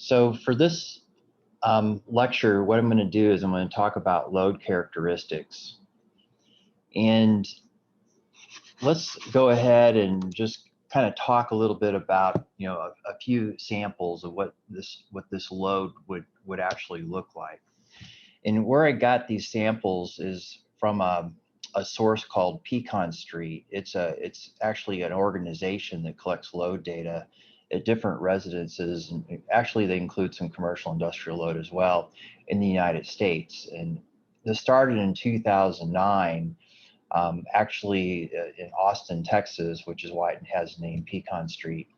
So for this lecture, what I'm going to do is I'm going to talk about load characteristics. And let's go ahead and just kind of talk a little bit about, a few samples of what this load would actually look like. And where I got these samples is from a source called Pecan Street. It's actually an organization that collects load data at different residences, and actually they include some commercial industrial load as well in the United States. And this started in 2009, actually in Austin, Texas, which is why it has the name Pecan Street.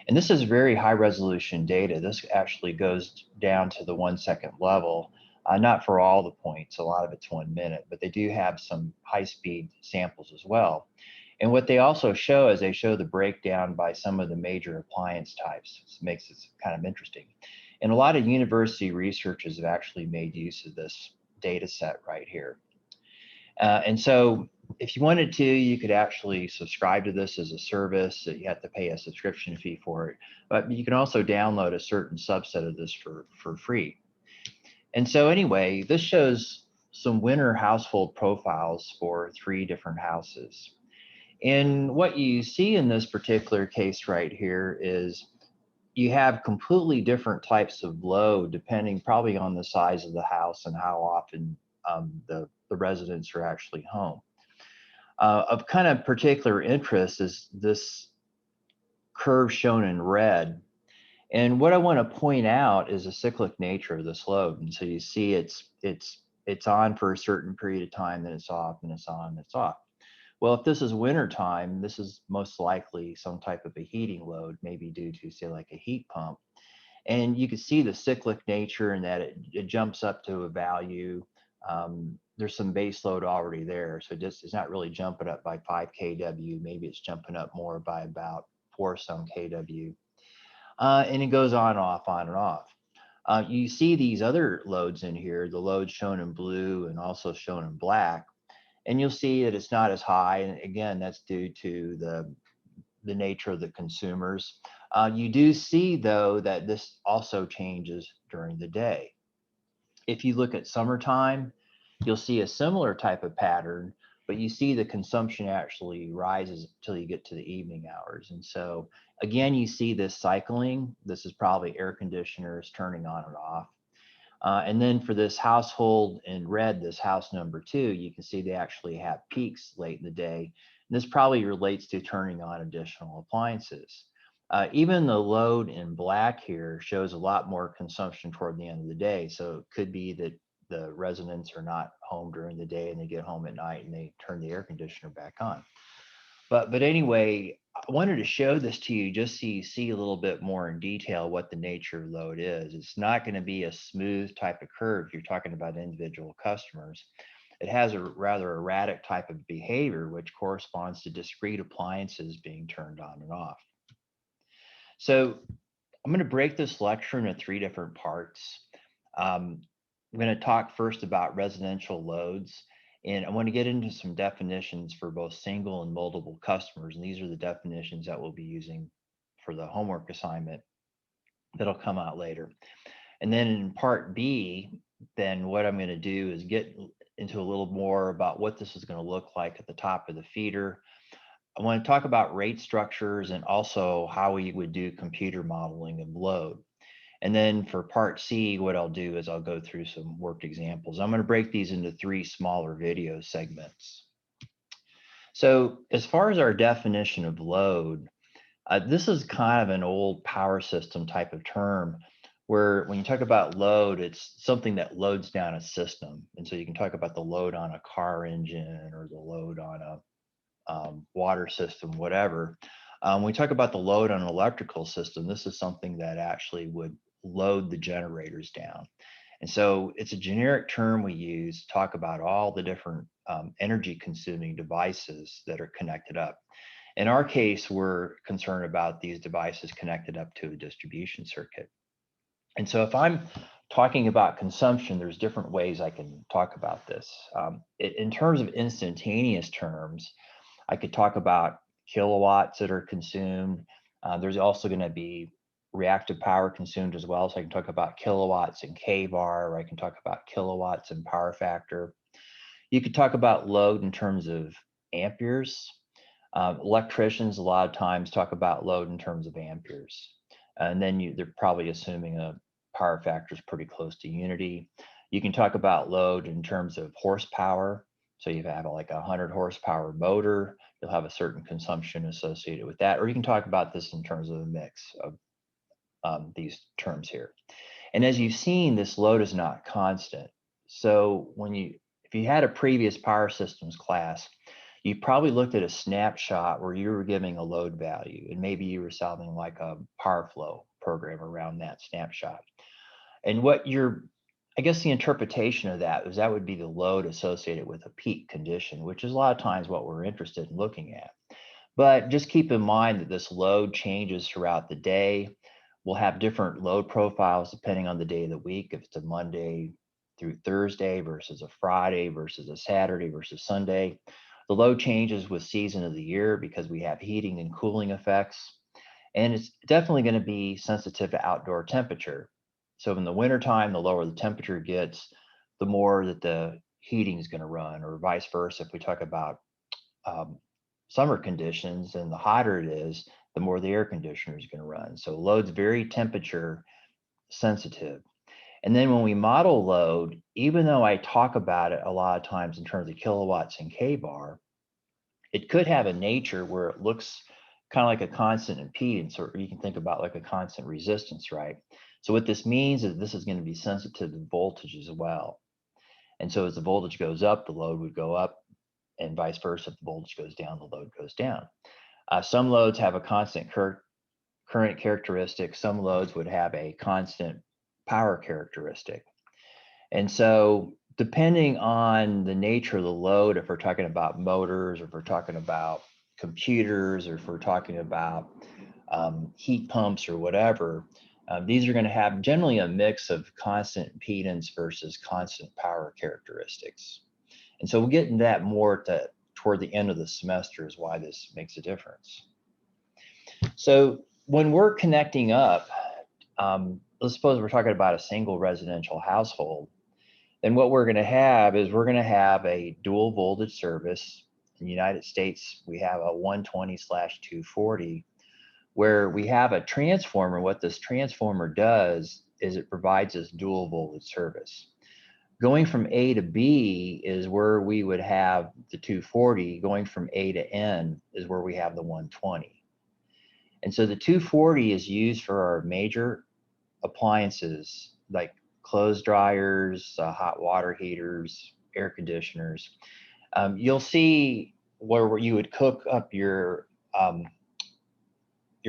And this is very high resolution data. This actually goes down to the 1 second level. Not for all the points, a lot of it's 1 minute, but they do have some high-speed samples as well. And what they also show is they show the breakdown by some of the major appliance types. This makes it kind of interesting. And a lot of university researchers have actually made use of this data set right here. And so if you wanted to, you could actually subscribe to this as a service. You have to pay a subscription fee for it, but you can also download a certain subset of this for free. And so anyway, this shows some winter household profiles for 3 different houses. And what you see in this particular case right here is you have completely different types of load depending probably on the size of the house and how often the residents are actually home. Of kind of particular interest is this curve shown in red. And what I want to point out is the cyclic nature of this load. And so you see it's on for a certain period of time, then it's off, and it's on, and it's off. Well, if this is winter time, this is most likely some type of a heating load, maybe due to, say, like a heat pump. And you can see the cyclic nature in that it jumps up to a value. There's some base load already there, so it's not really jumping up by 5 kW. Maybe it's jumping up more by about 4 some kW. And it goes on, off, on, and off. You see these other loads in here, the loads shown in blue and also shown in black, and you'll see that it's not as high. And again, that's due to the nature of the consumers. You do see, though, that this also changes during the day. If you look at summertime, you'll see a similar type of pattern, but you see the consumption actually rises until you get to the evening hours. And so again, you see this cycling. This is probably air conditioners turning on and off. And then for this household in red, this house number 2, you can see they actually have peaks late in the day. And this probably relates to turning on additional appliances. Even the load in black here shows a lot more consumption toward the end of the day. So it could be that the residents are not home during the day and they get home at night and they turn the air conditioner back on. But anyway, I wanted to show this to you just so you see a little bit more in detail what the nature of load is. It's not going to be a smooth type of curve. You're talking about individual customers. It has a rather erratic type of behavior, which corresponds to discrete appliances being turned on and off. So I'm going to break this lecture into 3 different parts. I'm going to talk first about residential loads, and I want to get into some definitions for both single and multiple customers. And these are the definitions that we'll be using for the homework assignment that'll come out later. And then in part B, then what I'm going to do is get into a little more about what this is going to look like at the top of the feeder. I want to talk about rate structures and also how we would do computer modeling of load. And then for part C, what I'll do is I'll go through some worked examples. I'm going to break these into 3 smaller video segments. So as far as our definition of load, this is kind of an old power system type of term where when you talk about load, it's something that loads down a system. And so you can talk about the load on a car engine or the load on a water system, whatever. When we talk about the load on an electrical system, this is something that actually would load the generators down. And so it's a generic term we use to talk about all the different energy consuming devices that are connected up. In our case, we're concerned about these devices connected up to a distribution circuit. And so if I'm talking about consumption, there's different ways I can talk about this. In terms of instantaneous terms, I could talk about kilowatts that are consumed. There's also going to be reactive power consumed as well. So I can talk about kilowatts and kVAR, or I can talk about kilowatts and power factor. You could talk about load in terms of amperes. Electricians a lot of times talk about load in terms of amperes. And then they're probably assuming a power factor is pretty close to unity. You can talk about load in terms of horsepower. So you have like a 100 horsepower motor, you'll have a certain consumption associated with that. Or you can talk about this in terms of a mix of these terms here. And as you've seen, this load is not constant. So if you had a previous power systems class, you probably looked at a snapshot where you were giving a load value, and maybe you were solving like a power flow program around that snapshot. And I guess the interpretation of that is that would be the load associated with a peak condition, which is a lot of times what we're interested in looking at. But just keep in mind that this load changes throughout the day. We'll have different load profiles depending on the day of the week. If it's a Monday through Thursday versus a Friday versus a Saturday versus Sunday. The load changes with season of the year because we have heating and cooling effects. And it's definitely going to be sensitive to outdoor temperature. So in the wintertime, the lower the temperature gets, the more that the heating is going to run, or vice versa. If we talk about summer conditions, and the hotter it is, the more the air conditioner is going to run. So load's very temperature sensitive. And then when we model load, even though I talk about it a lot of times in terms of kilowatts and kVAR, it could have a nature where it looks kind of like a constant impedance, or you can think about like a constant resistance, right? So what this means is this is going to be sensitive to voltage as well. And so as the voltage goes up, the load would go up, and vice versa. If the voltage goes down, the load goes down. Some loads have a constant current characteristic. Some loads would have a constant power characteristic. And so depending on the nature of the load, if we're talking about motors, or if we're talking about computers, or if we're talking about heat pumps or whatever, these are going to have generally a mix of constant impedance versus constant power characteristics. And so we'll get into that more toward the end of the semester, is why this makes a difference. So when we're connecting up, let's suppose we're talking about a single residential household, then what we're going to have is we're going to have a dual voltage service. In the United States, we have a 120/240, where we have a transformer. What this transformer does is it provides us dual voltage service. Going from A to B is where we would have the 240. Going from A to N is where we have the 120. And so the 240 is used for our major appliances like clothes dryers, hot water heaters, air conditioners. You'll see where you would cook up your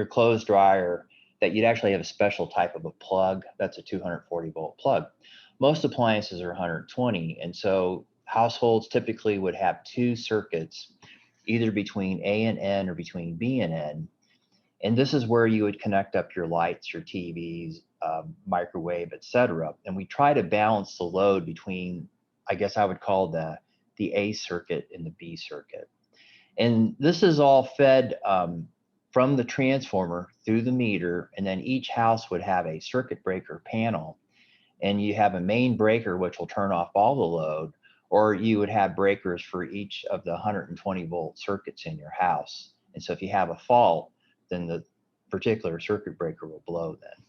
clothes dryer, that you'd actually have a special type of a plug. That's a 240 volt plug. Most appliances are 120. And so households typically would have two circuits, either between A and N or between B and N. And this is where you would connect up your lights, your TVs, microwave, etc. And we try to balance the load between, I guess I would call the A circuit and the B circuit. And this is all fed from the transformer through the meter, and then each house would have a circuit breaker panel. And you have a main breaker which will turn off all the load, or you would have breakers for each of the 120 volt circuits in your house. And so if you have a fault, then the particular circuit breaker will blow then.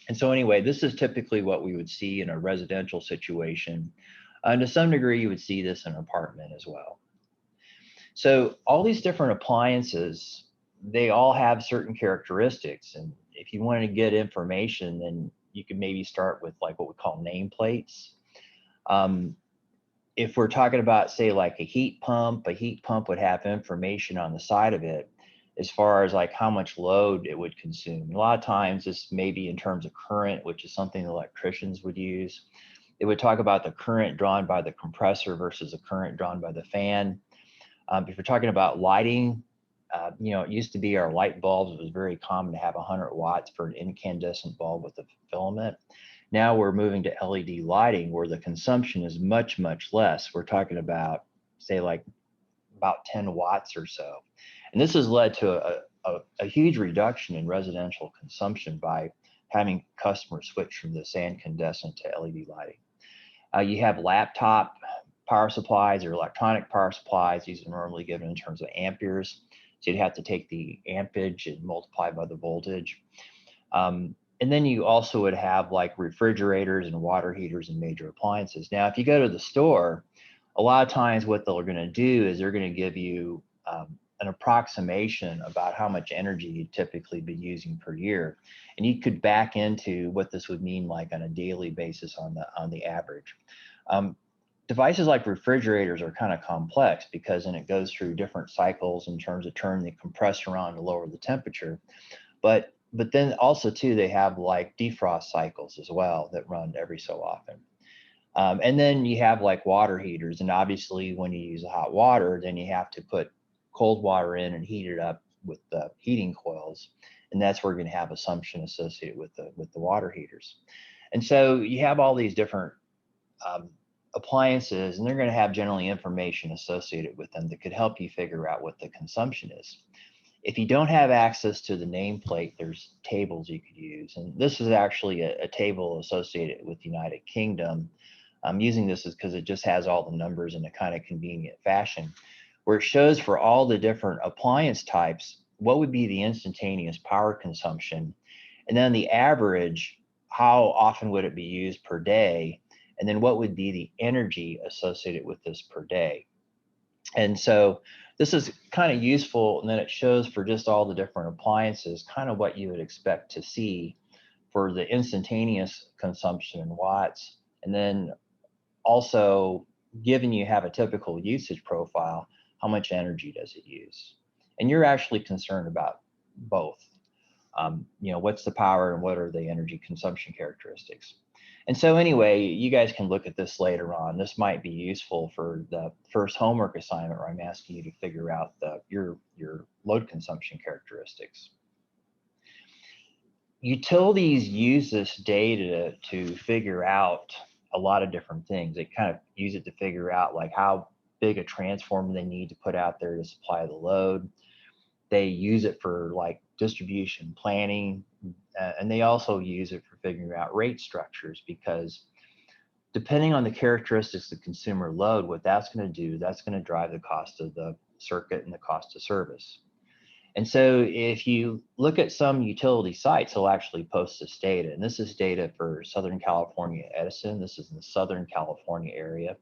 And so anyway, this is typically what we would see in a residential situation. And to some degree, you would see this in an apartment as well. So all these different appliances, they all have certain characteristics. And if you wanted to get information, then you could maybe start with like what we call nameplates. If we're talking about, say, like a heat pump would have information on the side of it as far as like how much load it would consume. A lot of times this may be in terms of current, which is something electricians would use. It would talk about the current drawn by the compressor versus the current drawn by the fan. If you're talking about lighting, it used to be our light bulbs. It was very common to have 100 watts for an incandescent bulb with a filament. Now we're moving to LED lighting where the consumption is much, much less. We're talking about, say, like about 10 watts or so. And this has led to a huge reduction in residential consumption by having customers switch from this incandescent to LED lighting. You have laptop power supplies or electronic power supplies. These are normally given in terms of amperes. So you'd have to take the ampage and multiply by the voltage. And then you also would have like refrigerators and water heaters and major appliances. Now, if you go to the store, a lot of times what they're going to do is they're going to give you an approximation about how much energy you'd typically be using per year. And you could back into what this would mean like on a daily basis on the average. Devices like refrigerators are kind of complex because then it goes through different cycles in terms of turning the compressor on to lower the temperature. But then also too, they have like defrost cycles as well that run every so often. And then you have like water heaters, and obviously when you use hot water, then you have to put cold water in and heat it up with the heating coils, and that's where you're going to have assumption associated with the water heaters. And so you have all these different appliances, and they're going to have generally information associated with them that could help you figure out what the consumption is. If you don't have access to the nameplate, there's tables you could use. And this is actually a table associated with the United Kingdom. I'm using this because it just has all the numbers in a kind of convenient fashion, where it shows for all the different appliance types, what would be the instantaneous power consumption, and then the average, how often would it be used per day, and then what would be the energy associated with this per day. And so this is kind of useful, and then it shows for just all the different appliances, kind of what you would expect to see for the instantaneous consumption in watts. And then also, given you have a typical usage profile, how much energy does it use? And you're actually concerned about both. What's the power and what are the energy consumption characteristics? And so anyway, you guys can look at this later on. This might be useful for the first homework assignment where I'm asking you to figure out your load consumption characteristics. Utilities use this data to figure out a lot of different things. They kind of use it to figure out like how big a transformer they need to put out there to supply the load. They use it for like distribution planning, and they also use it for figuring out rate structures, because depending on the characteristics of consumer load, what that's going to do, that's going to drive the cost of the circuit and the cost of service. And so if you look at some utility sites, they'll actually post this data. And this is data for Southern California Edison. This is in the Southern California area.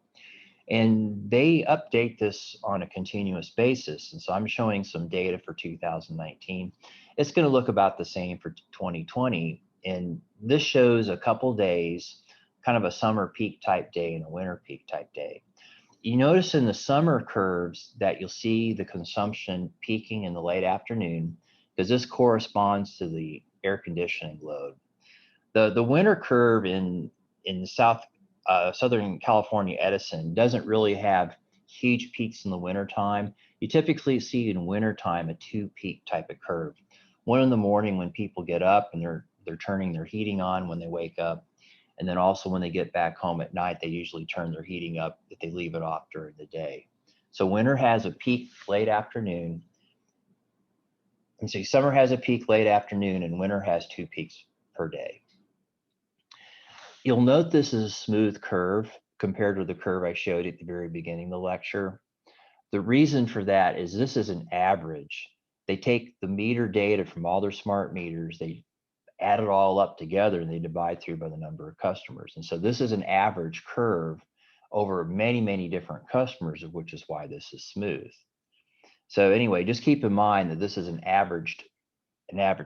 And they update this on a continuous basis. And so I'm showing some data for 2019. It's going to look about the same for 2020. And this shows a couple days, kind of a summer peak type day and a winter peak type day. You notice in the summer curves that you'll see the consumption peaking in the late afternoon, because this corresponds to the air conditioning load. The winter curve in Southern California Edison doesn't really have huge peaks in the wintertime. You typically see in wintertime a two peak type of curve. One in the morning when people get up and they're turning their heating on when they wake up. And then also when they get back home at night, they usually turn their heating up if they leave it off during the day. So winter has a peak late afternoon. And so summer has a peak late afternoon and winter has two peaks per day. You'll note this is a smooth curve compared to the curve I showed at the very beginning of the lecture. The reason for that is this is an average. They take the meter data from all their smart meters, they add it all up together, and they divide through by the number of customers. And so this is an average curve over many, many different customers, of which is why this is smooth. So anyway, just keep in mind that this is an average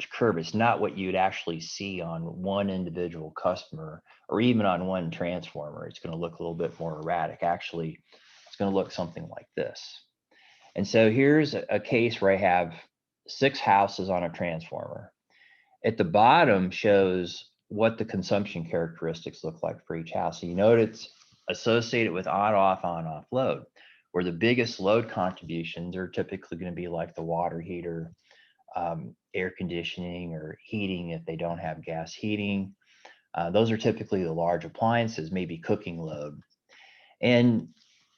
curve. It's not what you'd actually see on one individual customer or even on one transformer. It's going to look a little bit more erratic. Actually, it's going to look something like this. And so here's a case where I have 6 houses on a transformer. At the bottom shows what the consumption characteristics look like for each house. So you note it's associated with on-off load, where the biggest load contributions are typically going to be like the water heater, air conditioning, or heating if they don't have gas heating. Those are typically the large appliances, maybe cooking load. And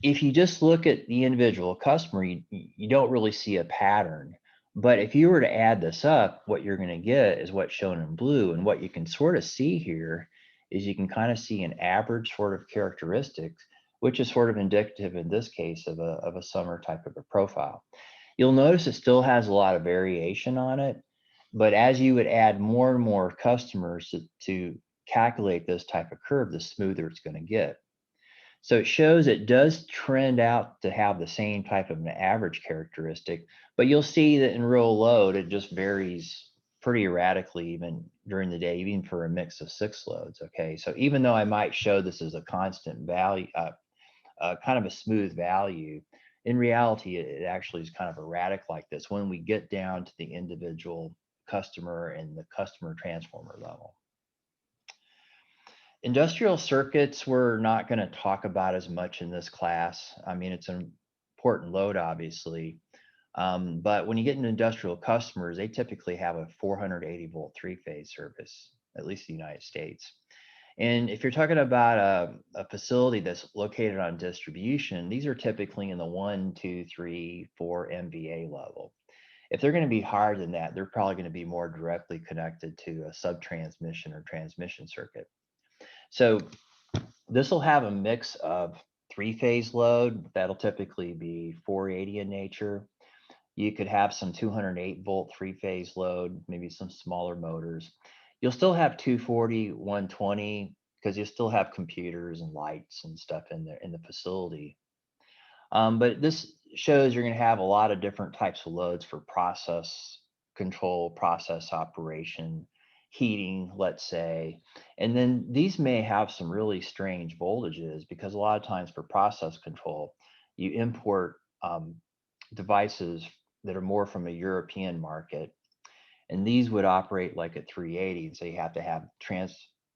if you just look at the individual customer, you don't really see a pattern. But if you were to add this up, what you're going to get is what's shown in blue. And what you can sort of see here is you can kind of see an average sort of characteristics, which is sort of indicative in this case of a summer type of a profile. You'll notice it still has a lot of variation on it, but as you would add more and more customers to calculate this type of curve, the smoother it's going to get. So it shows it does trend out to have the same type of an average characteristic, but you'll see that in real load, it just varies pretty erratically even during the day, even for a mix of 6 loads. Okay, so even though I might show this as a constant value, kind of a smooth value, in reality, it actually is kind of erratic like this when we get down to the individual customer and the customer transformer level. Industrial circuits, we're not going to talk about as much in this class. I mean, it's an important load, obviously. But when you get into industrial customers, they typically have a 480 volt 3-phase service, at least in the United States. And if you're talking about a facility that's located on distribution, these are typically in the 1, 2, 3, 4 MVA level. If they're going to be higher than that, they're probably going to be more directly connected to a subtransmission or transmission circuit. So this will have a mix of 3-phase load. That'll typically be 480 in nature. You could have some 208 volt 3-phase load, maybe some smaller motors. You'll still have 240, 120, because you still have computers and lights and stuff in the facility. But this shows you're going to have a lot of different types of loads for process control, process operation, heating, let's say. And then these may have some really strange voltages because a lot of times for process control, you import devices that are more from a European market. And these would operate like at 380. So you have to have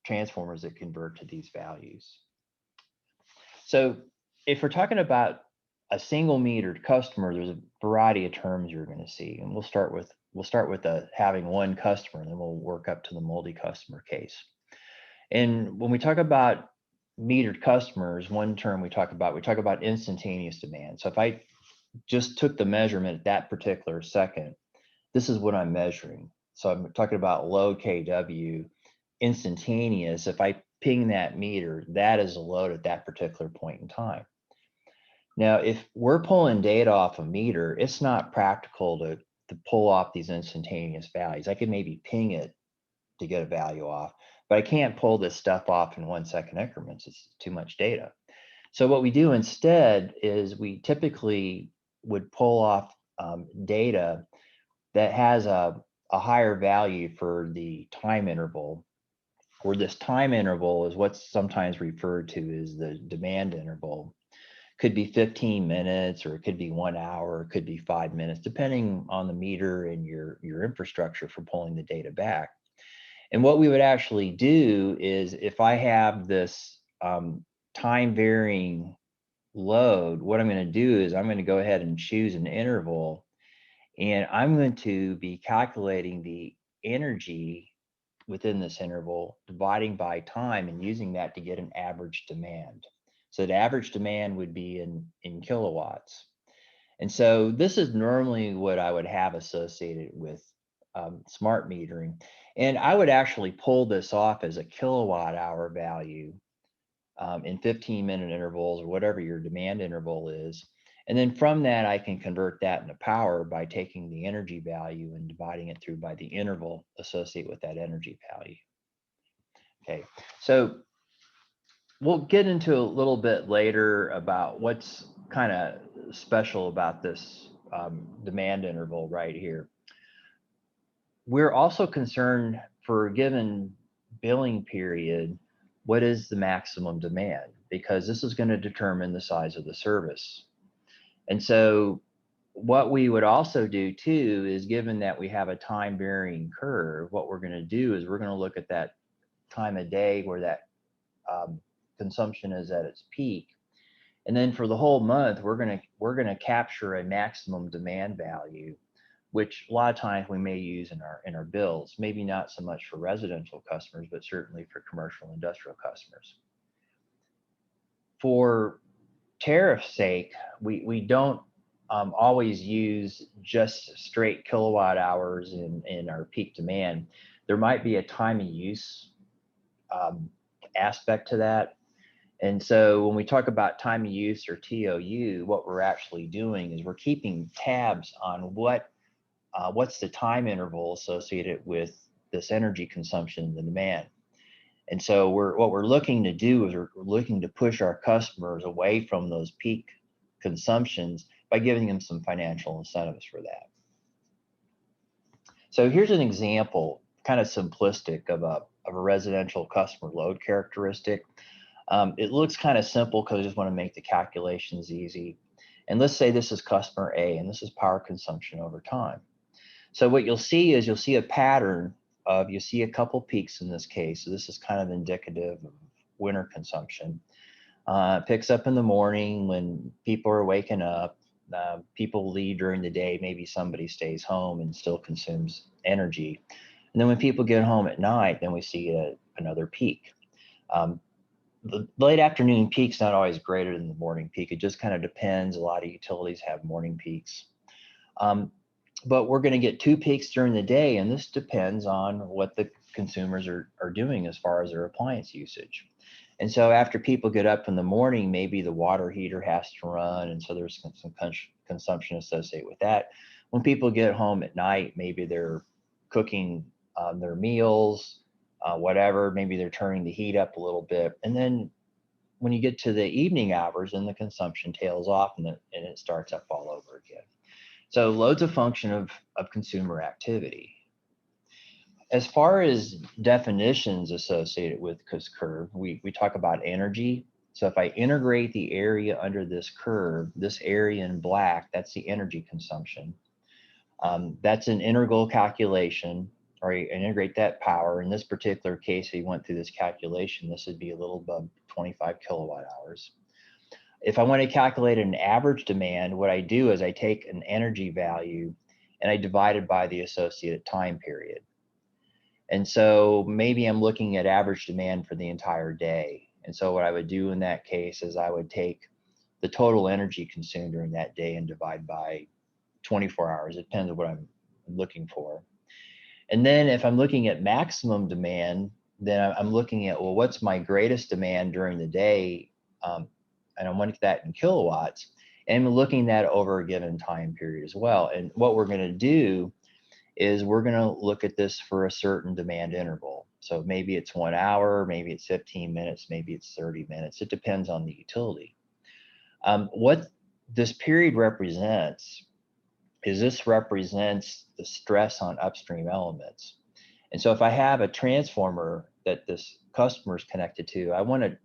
transformers that convert to these values. So if we're talking about a single metered customer, there's a variety of terms you're going to see. And we'll start with having one customer, and then we'll work up to the multi-customer case. And when we talk about metered customers, one term we talk about instantaneous demand. So if I just took the measurement at that particular second, this is what I'm measuring. So I'm talking about load kW instantaneous. If I ping that meter, that is a load at that particular point in time. Now, if we're pulling data off a meter, it's not practical to pull off these instantaneous values. I could maybe ping it to get a value off, but I can't pull this stuff off in 1 second increments. It's too much data. So what we do instead is we typically would pull off data that has a higher value for the time interval, where this time interval is what's sometimes referred to as the demand interval. Could be 15 minutes, or it could be 1 hour, it could be 5 minutes, depending on the meter and your infrastructure for pulling the data back. And what we would actually do is, if I have this time varying load, what I'm going to do is I'm going to go ahead and choose an interval, and I'm going to be calculating the energy within this interval, dividing by time, and using that to get an average demand. So the average demand would be in kilowatts. And so this is normally what I would have associated with smart metering. And I would actually pull this off as a kilowatt hour value in 15-minute intervals, or whatever your demand interval is. And then from that, I can convert that into power by taking the energy value and dividing it through by the interval associated with that energy value. Okay, so we'll get into a little bit later about what's kind of special about this demand interval right here. We're also concerned for a given billing period, what is the maximum demand? Because this is going to determine the size of the service. And so what we would also do too is, given that we have a time varying curve, what we're going to do is we're going to look at that time of day where that consumption is at its peak. And then for the whole month, we're going to capture a maximum demand value, which a lot of times we may use in our bills, maybe not so much for residential customers, but certainly for commercial and industrial customers. For tariff's sake, we don't always use just straight kilowatt hours in our peak demand. There might be a time of use aspect to that. And so when we talk about time of use or TOU, what we're actually doing is we're keeping tabs on what's the time interval associated with this energy consumption and the demand. And so what we're looking to do is we're looking to push our customers away from those peak consumptions by giving them some financial incentives for that. So here's an example, kind of simplistic, of a residential customer load characteristic. It looks kind of simple because I just want to make the calculations easy. And let's say this is customer A, and this is power consumption over time. So what you'll see is a pattern of, you see a couple peaks in this case. So this is kind of indicative of winter consumption. It picks up in the morning when people are waking up. People leave during the day. Maybe somebody stays home and still consumes energy. And then when people get home at night, then we see another peak. The late afternoon peak's not always greater than the morning peak. It just kind of depends. A lot of utilities have morning peaks. But we're going to get two peaks during the day, and this depends on what the consumers are doing as far as their appliance usage. And so after people get up in the morning, maybe the water heater has to run, and so there's some consumption associated with that. When people get home at night, maybe they're cooking their meals, whatever, maybe they're turning the heat up a little bit. And then when you get to the evening hours, then the consumption tails off and it starts up all over again. So load's a function of consumer activity. As far as definitions associated with this curve, we talk about energy. So if I integrate the area under this curve, this area in black, that's the energy consumption. That's an integral calculation, or you integrate that power. In this particular case, if you went through this calculation, this would be a little above 25 kilowatt hours. If I want to calculate an average demand, what I do is I take an energy value and I divide it by the associated time period. And so maybe I'm looking at average demand for the entire day. And so what I would do in that case is I would take the total energy consumed during that day and divide by 24 hours. It depends on what I'm looking for. And then if I'm looking at maximum demand, then I'm looking at, well, what's my greatest demand during the day? And I want that in kilowatts, and I'm looking at over a given time period as well. And what we're going to do is we're going to look at this for a certain demand interval. So maybe it's 1 hour, maybe it's 15 minutes, maybe it's 30 minutes. It depends on the utility. What this period represents is this represents the stress on upstream elements. And so if I have a transformer that this customer is connected to, I want to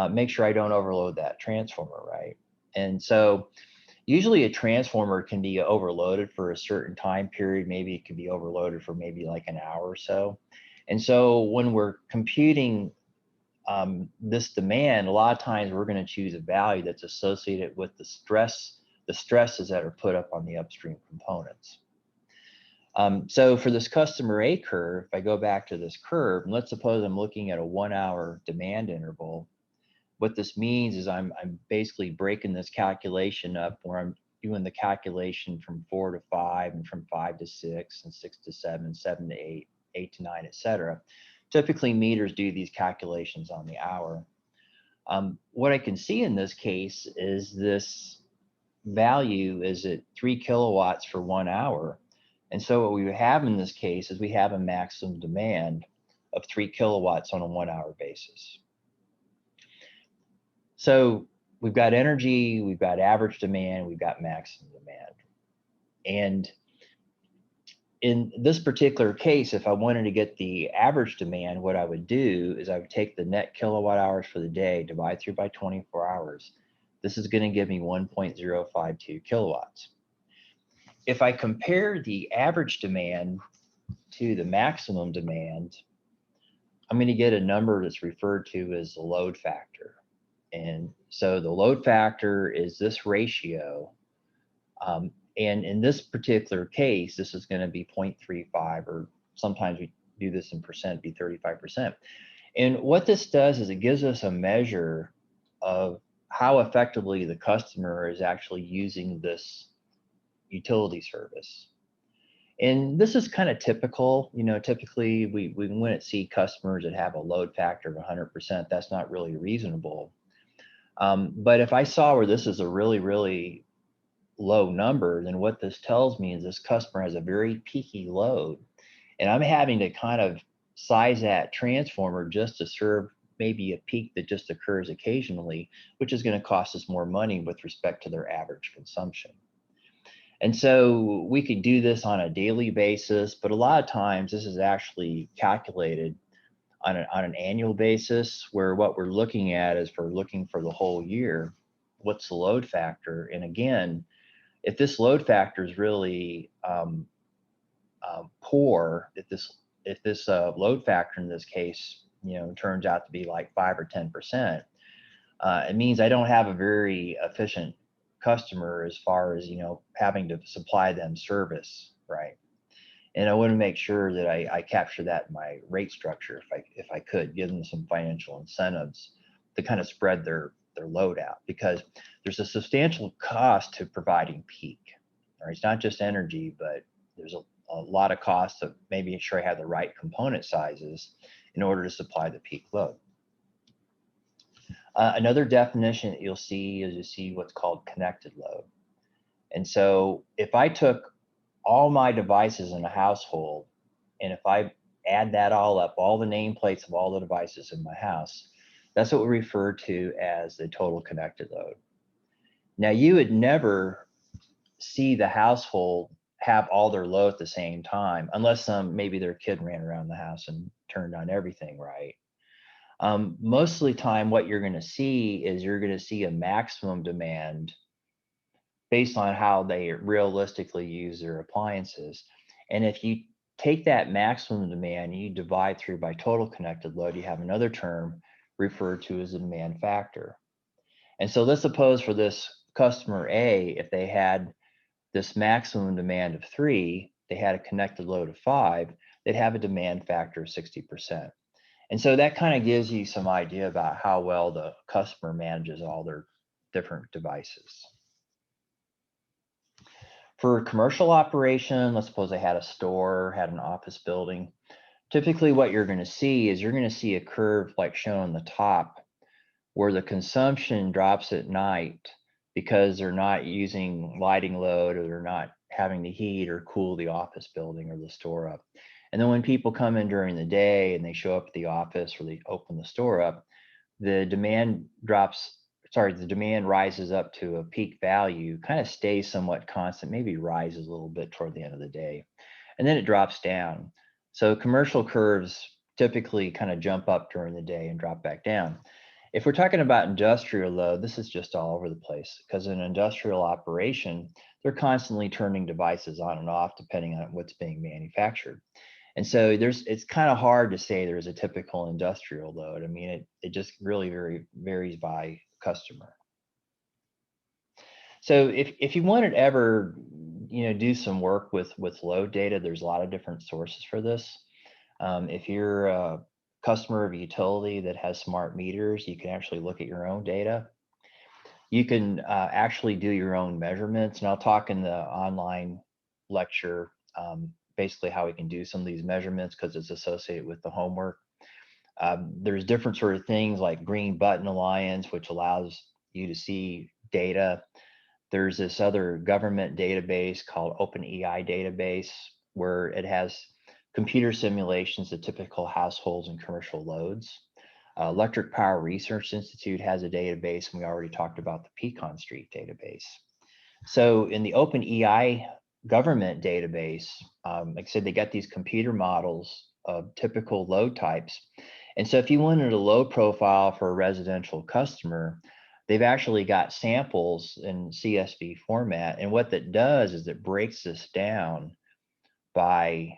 make sure I don't overload that transformer, right? And so usually a transformer can be overloaded for a certain time period. Maybe it could be overloaded for maybe like an hour or so. And so when we're computing this demand, a lot of times we're going to choose a value that's associated with the stresses that are put up on the upstream components. So for this customer A curve, if I go back to this curve, and let's suppose I'm looking at a 1 hour demand interval. What this means is I'm basically breaking this calculation up where I'm doing the calculation from 4 to 5 and from 5 to 6 and 6 to 7, 7 to 8, 8 to 9, etc. Typically meters do these calculations on the hour. What I can see in this case is this value is at 3 kilowatts for 1 hour. And so what we have in this case is we have a maximum demand of 3 kilowatts on a 1 hour basis. So we've got energy, we've got average demand, we've got maximum demand. And in this particular case, if I wanted to get the average demand, what I would do is I would take the net kilowatt hours for the day, divide through by 24 hours. This is going to give me 1.052 kilowatts. If I compare the average demand to the maximum demand, I'm going to get a number that's referred to as the load factor. And so the load factor is this ratio. And in this particular case, this is going to be 0.35, or sometimes we do this in percent, be 35%. And what this does is it gives us a measure of how effectively the customer is actually using this utility service. And this is kind of typical. Typically we wouldn't see customers that have a load factor of 100%. That's not really reasonable. But if I saw where this is a really, really low number, then what this tells me is this customer has a very peaky load. And I'm having to kind of size that transformer just to serve maybe a peak that just occurs occasionally, which is going to cost us more money with respect to their average consumption. And so we could do this on a daily basis, but a lot of times this is actually calculated on an annual basis, where what we're looking at is we're looking for the whole year. What's the load factor? And again, if this load factor is really poor, if this load factor in this case, turns out to be like 5 or 10%, it means I don't have a very efficient customer as far as having to supply them service, right? And I want to make sure that I capture that in my rate structure if I could, give them some financial incentives to kind of spread their load out, because there's a substantial cost to providing peak. Right? It's not just energy, but there's a lot of cost of making sure I have the right component sizes in order to supply the peak load. Another definition that you'll see is what's called connected load. And so if I took all my devices in a household, and if I add that all up, all the nameplates of all the devices in my house, that's what we refer to as the total connected load. Now, you would never see the household have all their load at the same time, unless maybe their kid ran around the house and turned on everything, right? Most of the time, what you're going to see is you're going to see a maximum demand based on how they realistically use their appliances. And if you take that maximum demand and you divide through by total connected load, you have another term referred to as a demand factor. And so let's suppose for this customer A, if they had this maximum demand of 3, they had a connected load of 5, they'd have a demand factor of 60%. And so that kind of gives you some idea about how well the customer manages all their different devices. For a commercial operation, let's suppose they had a store, had an office building. Typically what you're going to see is you're going to see a curve like shown on the top, where the consumption drops at night because they're not using lighting load, or they're not having to heat or cool the office building or the store up. And then when people come in during the day and they show up at the office or they open the store up, the demand rises up to a peak value, kind of stays somewhat constant, maybe rises a little bit toward the end of the day, and then it drops down. So commercial curves typically kind of jump up during the day and drop back down. If we're talking about industrial load, this is just all over the place, because in an industrial operation, they're constantly turning devices on and off depending on what's being manufactured. And so it's kind of hard to say there's a typical industrial load. I mean, it just really varies by customer. So if you wanted to ever, do some work with load data, there's a lot of different sources for this. If you're a customer of a utility that has smart meters, you can actually look at your own data. You can actually do your own measurements, and I'll talk in the online lecture basically how we can do some of these measurements, because it's associated with the homework. There's different sort of things like Green Button Alliance, which allows you to see data. There's this other government database called OpenEl database, where it has computer simulations of typical households and commercial loads. Electric Power Research Institute has a database, and we already talked about the Pecan Street database. So in the OpenEl government database, like I said, they got these computer models of typical load types. And so if you wanted a load profile for a residential customer, they've actually got samples in CSV format. And what that does is it breaks this down by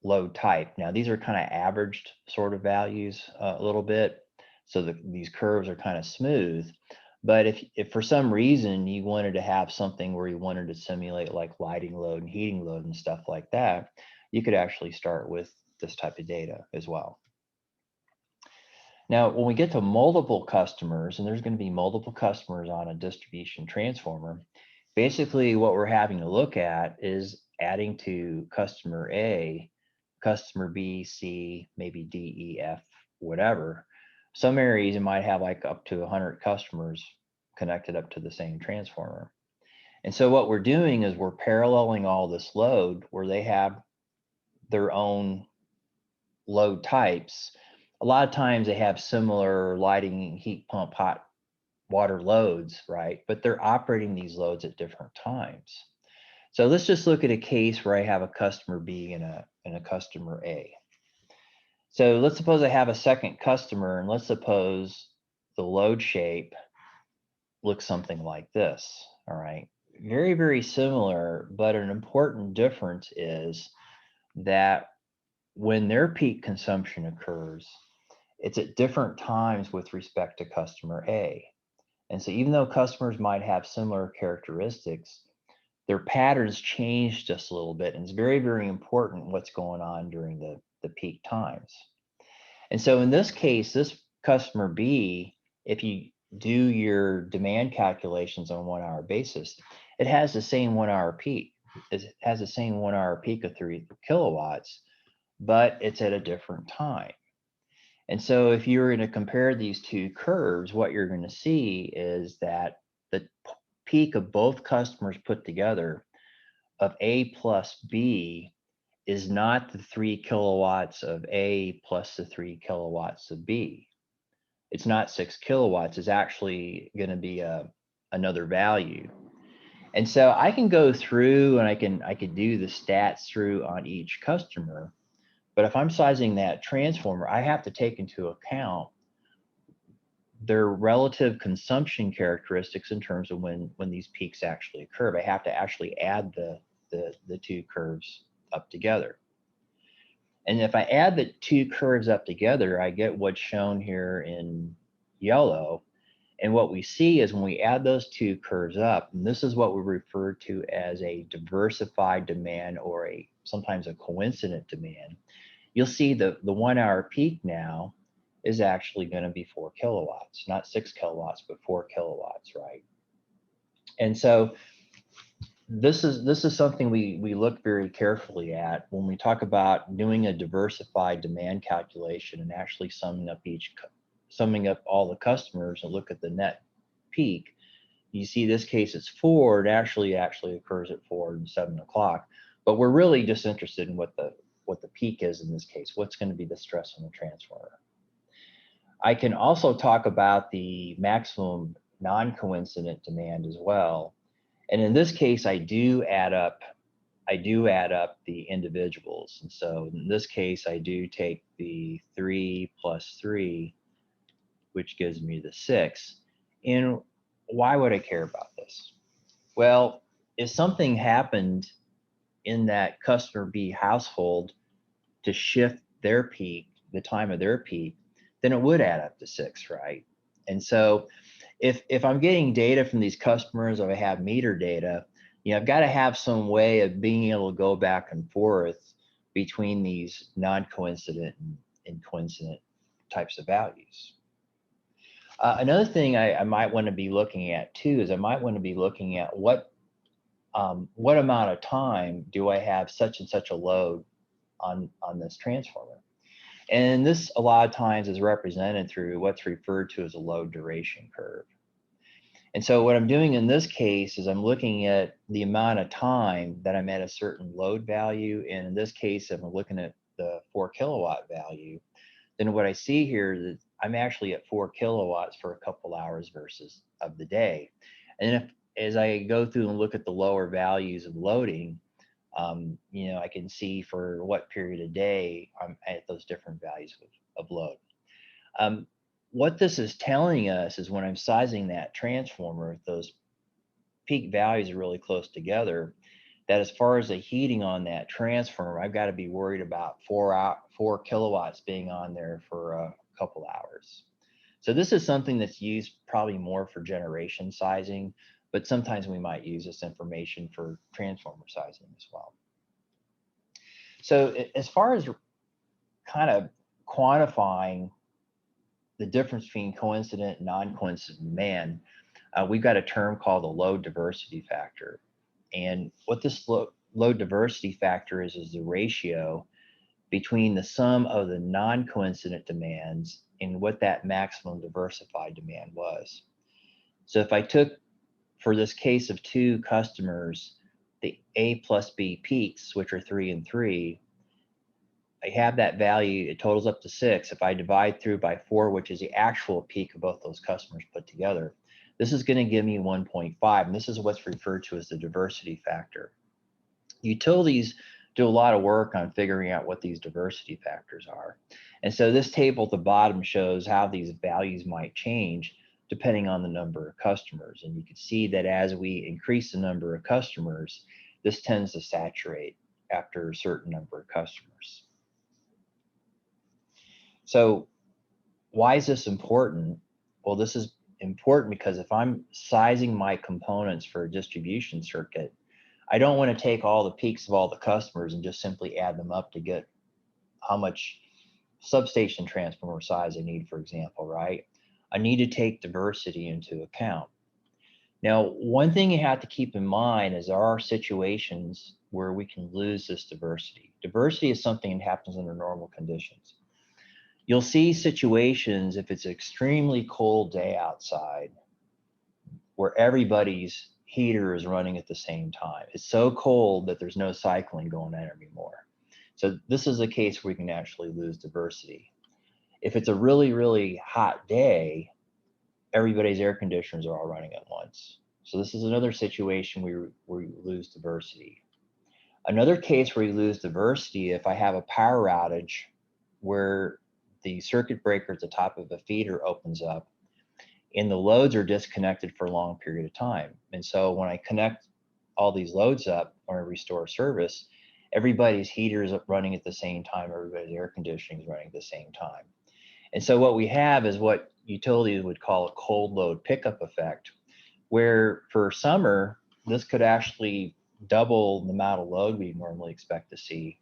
load type. Now, these are kind of averaged sort of values a little bit, so these curves are kind of smooth. But if for some reason you wanted to have something where you wanted to simulate like lighting load and heating load and stuff like that, you could actually start with this type of data as well. Now, when we get to multiple customers, and there's going to be multiple customers on a distribution transformer, basically what we're having to look at is adding to customer A, customer B, C, maybe D, E, F, whatever. Some areas you might have like up to 100 customers connected up to the same transformer. And so what we're doing is we're paralleling all this load where they have their own load types. A lot of times they have similar lighting, heat pump, hot water loads, right? But they're operating these loads at different times. So let's just look at a case where I have a customer B and a customer A. So let's suppose I have a second customer, and let's suppose the load shape looks something like this, all right? Very, very similar, but an important difference is that when their peak consumption occurs, it's at different times with respect to customer A. And so even though customers might have similar characteristics, their patterns change just a little bit. And it's very, very important what's going on during the peak times. And so in this case, this customer B, if you do your demand calculations on a 1 hour basis, it has the same 1 hour peak. It has the same 1 hour peak of 3 kilowatts, but it's at a different time. And so if you're going to compare these two curves, what you're going to see is that the peak of both customers put together of A plus B is not the 3 kilowatts of A plus the 3 kilowatts of B. It's not 6 kilowatts. It's actually going to be another value. And so I can go through and I can do the stats through on each customer. But if I'm sizing that transformer, I have to take into account their relative consumption characteristics in terms of when these peaks actually occur. I have to actually add the two curves up together. And if I add the two curves up together, I get what's shown here in yellow. And what we see is when we add those two curves up, and this is what we refer to as a diversified demand or sometimes a coincident demand, you'll see the 1 hour peak now is actually going to be 4 kilowatts, not 6 kilowatts, but 4 kilowatts, right? And so this is something we look very carefully at when we talk about doing a diversified demand calculation and actually summing up all the customers and look at the net peak. You see this case it's 4, it actually occurs at 4 and 7 o'clock, but we're really just interested in what the peak is in this case. What's going to be the stress on the transformer? I can also talk about the maximum non-coincident demand as well. And in this case, I do add up the individuals. And so in this case, I do take the 3 plus 3, which gives me the 6. And why would I care about this? Well, if something happened in that customer B household to shift their peak, the time of their peak, then it would add up to 6, right? And so if I'm getting data from these customers, or I have meter data, I've got to have some way of being able to go back and forth between these non-coincident and coincident types of values. Another thing I might want to be looking at too is I might want to be looking at what amount of time do I have such and such a load on this transformer. And this a lot of times is represented through what's referred to as a load duration curve. And so what I'm doing in this case is I'm looking at the amount of time that I'm at a certain load value. And in this case, if I'm looking at the 4 kilowatt value, then what I see here is that I'm actually at 4 kilowatts for a couple hours versus of the day. And as I go through and look at the lower values of loading, I can see for what period of day I'm at those different values of load. What this is telling us is when I'm sizing that transformer, if those peak values are really close together, that as far as the heating on that transformer, I've got to be worried about 4 kilowatts being on there for a couple hours. So this is something that's used probably more for generation sizing, but sometimes we might use this information for transformer sizing as well. So as far as kind of quantifying the difference between coincident and non-coincident demand, we've got a term called the load diversity factor. And what this load diversity factor is the ratio between the sum of the non-coincident demands and what that maximum diversified demand was. So if I took, for this case of two customers, the A plus B peaks, which are 3 and 3, I have that value, it totals up to 6. If I divide through by 4, which is the actual peak of both those customers put together, this is going to give me 1.5, and this is what's referred to as the diversity factor. Utilities do a lot of work on figuring out what these diversity factors are. And so this table at the bottom shows how these values might change depending on the number of customers. And you can see that as we increase the number of customers, this tends to saturate after a certain number of customers. So why is this important? Well, this is important because if I'm sizing my components for a distribution circuit, I don't want to take all the peaks of all the customers and just simply add them up to get how much substation transformer size I need, for example, right? I need to take diversity into account. Now, one thing you have to keep in mind is there are situations where we can lose this diversity. Diversity is something that happens under normal conditions. You'll see situations if it's an extremely cold day outside where everybody's heater is running at the same time. It's so cold that there's no cycling going on anymore. So this is a case where we can actually lose diversity. If it's a really, really hot day, everybody's air conditioners are all running at once. So this is another situation where we lose diversity. Another case where you lose diversity, if I have a power outage where the circuit breaker at the top of a feeder opens up and the loads are disconnected for a long period of time. And so when I connect all these loads up or restore service, everybody's heater is running at the same time, everybody's air conditioning is running at the same time. And so what we have is what utilities would call a cold load pickup effect, where for summer, this could actually double the amount of load we normally expect to see.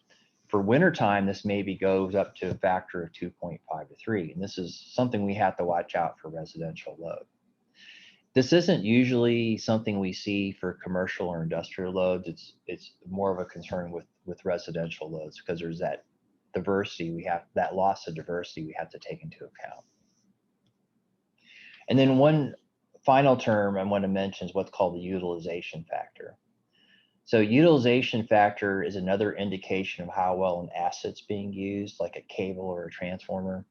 For wintertime, this maybe goes up to a factor of 2.5 to 3. And this is something we have to watch out for residential load. This isn't usually something we see for commercial or industrial loads. It's more of a concern with residential loads because there's that diversity that loss of diversity we have to take into account. And then one final term I want to mention is what's called the utilization factor. So utilization factor is another indication of how well an asset's being used, like a cable or a transformer.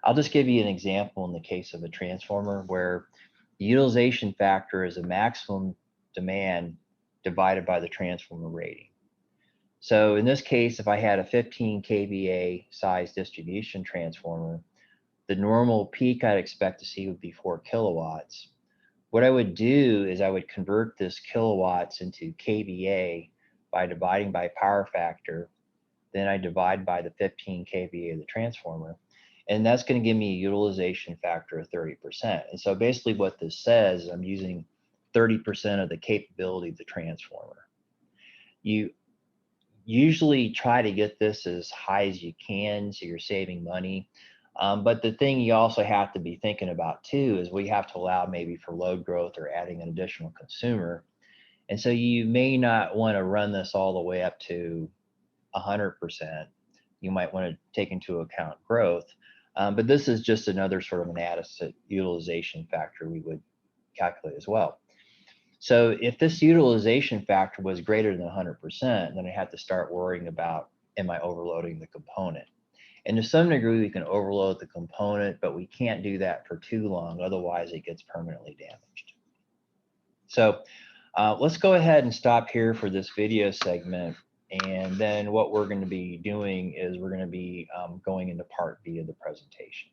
I'll just give you an example in the case of a transformer where the utilization factor is a maximum demand divided by the transformer rating. So in this case, if I had a 15 kVA size distribution transformer, the normal peak I'd expect to see would be 4 kilowatts. What I would do is I would convert this kilowatts into kVA by dividing by power factor. Then I divide by the 15 kVA of the transformer. And that's going to give me a utilization factor of 30%. And so basically what this says is I'm using 30% of the capability of the transformer. You usually try to get this as high as you can so you're saving money. But the thing you also have to be thinking about too is we have to allow maybe for load growth or adding an additional consumer. And so you may not want to run this all the way up to 100%. You might want to take into account growth. But this is just another sort of an adequate utilization factor we would calculate as well. So if this utilization factor was greater than 100%, then I have to start worrying about, am I overloading the component? And to some degree, we can overload the component, but we can't do that for too long. Otherwise, it gets permanently damaged. So let's go ahead and stop here for this video segment. And then what we're going to be doing is we're going to be going into part B of the presentation.